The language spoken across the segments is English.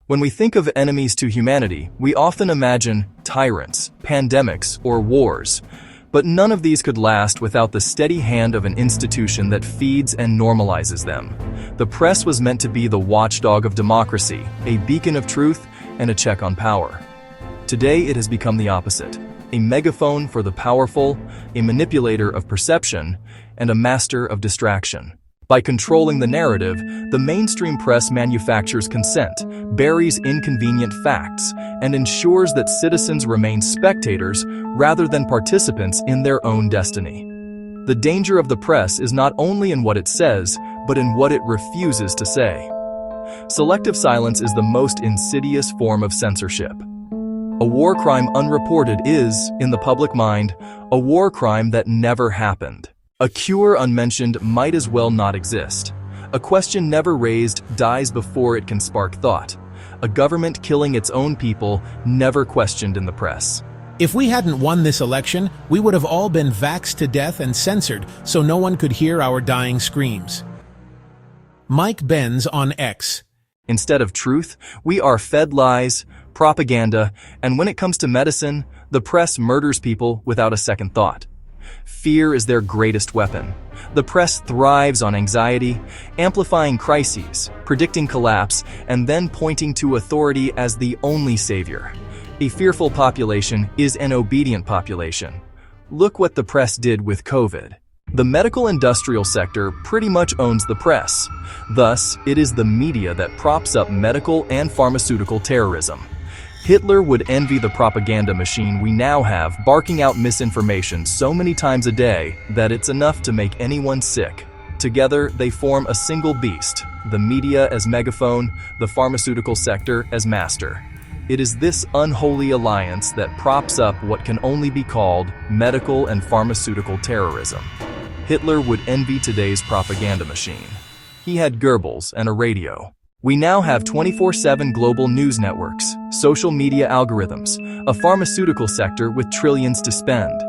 When we think of enemies to humanity, we often imagine tyrants, pandemics, or wars. But none of these could last without the steady hand of an institution that feeds and normalizes them. The press was meant to be the watchdog of democracy, a beacon of truth, and a check on power. Today it has become the opposite. A megaphone for the powerful, a manipulator of perception, and a master of distraction. By controlling the narrative, the mainstream press manufactures consent, buries inconvenient facts, and ensures that citizens remain spectators rather than participants in their own destiny. The danger of the press is not only in what it says, but in what it refuses to say. Selective silence is the most insidious form of censorship. A war crime unreported is, in the public mind, a war crime that never happened. A cure unmentioned might as well not exist. A question never raised dies before it can spark thought. A government killing its own people never questioned in the press. If we hadn't won this election, we would have all been vaxxed to death and censored so no one could hear our dying screams. Mike Benz on X. Instead of truth, we are fed lies, propaganda, and when it comes to medicine, the press murders people without a second thought. Fear is their greatest weapon. The press thrives on anxiety, amplifying crises, predicting collapse, and then pointing to authority as the only savior. A fearful population is an obedient population. Look what the press did with COVID. The medical industrial sector pretty much owns the press. Thus, it is the media that props up medical and pharmaceutical terrorism. Hitler would envy the propaganda machine we now have, barking out misinformation so many times a day that it's enough to make anyone sick. Together, they form a single beast, the media as megaphone, the pharmaceutical sector as master. It is this unholy alliance that props up what can only be called medical and pharmaceutical terrorism. Hitler would envy today's propaganda machine. He had Goebbels and a radio. We now have 24/7 global news networks, social media algorithms, a pharmaceutical sector with trillions to spend.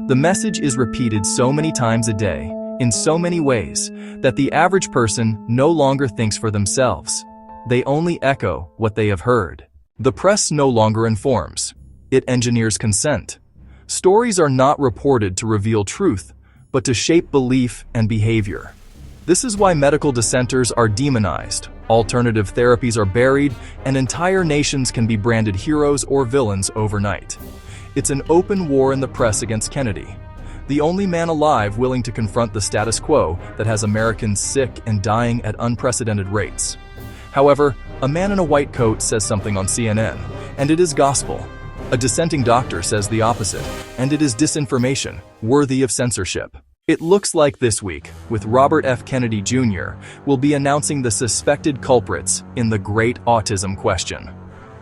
The message is repeated so many times a day, in so many ways, that the average person no longer thinks for themselves. They only echo what they have heard. The press no longer informs. It engineers consent. Stories are not reported to reveal truth, but to shape belief and behavior. This is why medical dissenters are demonized, alternative therapies are buried, and entire nations can be branded heroes or villains overnight. It's an open war in the press against Kennedy, the only man alive willing to confront the status quo that has Americans sick and dying at unprecedented rates. However, a man in a white coat says something on CNN, and it is gospel. A dissenting doctor says the opposite, and it is disinformation, worthy of censorship. It looks like this week, with Robert F. Kennedy Jr., will be announcing the suspected culprits in the great autism question.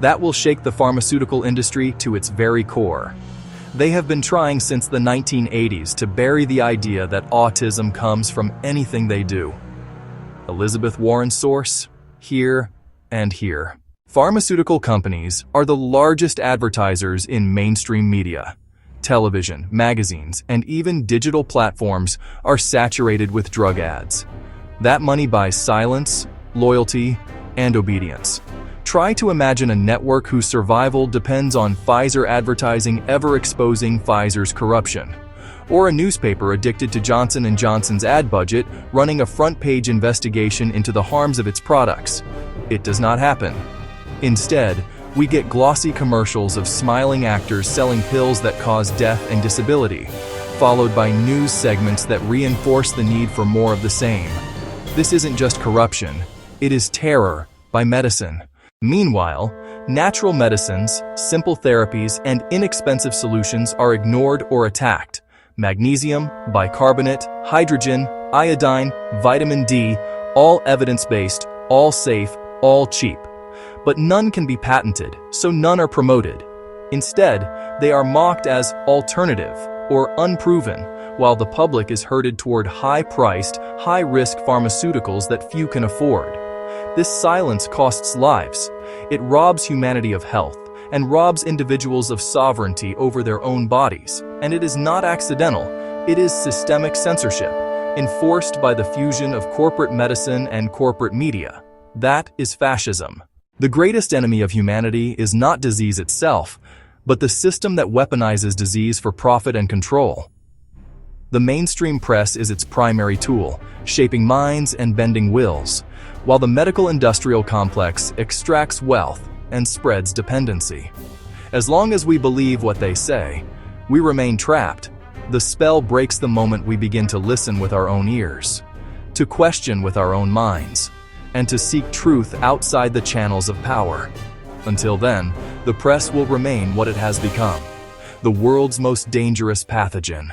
That will shake the pharmaceutical industry to its very core. They have been trying since the 1980s to bury the idea that autism comes from anything they do. Elizabeth Warren's source? Here and here. Pharmaceutical companies are the largest advertisers in mainstream media. Television, magazines, and even digital platforms are saturated with drug ads. That money buys silence, loyalty, and obedience. Try to imagine a network whose survival depends on Pfizer advertising ever exposing Pfizer's corruption, or a newspaper addicted to Johnson & Johnson's ad budget running a front-page investigation into the harms of its products. It does not happen. Instead, we get glossy commercials of smiling actors selling pills that cause death and disability, followed by news segments that reinforce the need for more of the same. This isn't just corruption, it is terror by medicine. Meanwhile, natural medicines, simple therapies, and inexpensive solutions are ignored or attacked. Magnesium, bicarbonate, hydrogen, iodine, vitamin D, all evidence-based, all safe, all cheap. But none can be patented, so none are promoted. Instead, they are mocked as alternative or unproven, while the public is herded toward high-priced, high-risk pharmaceuticals that few can afford. This silence costs lives. It robs humanity of health and robs individuals of sovereignty over their own bodies. And it is not accidental. It is systemic censorship, enforced by the fusion of corporate medicine and corporate media. That is fascism. The greatest enemy of humanity is not disease itself, but the system that weaponizes disease for profit and control. The mainstream press is its primary tool, shaping minds and bending wills, while the medical-industrial complex extracts wealth and spreads dependency. As long as we believe what they say, we remain trapped. The spell breaks the moment we begin to listen with our own ears, to question with our own minds, and to seek truth outside the channels of power. Until then, the press will remain what it has become, the world's most dangerous pathogen.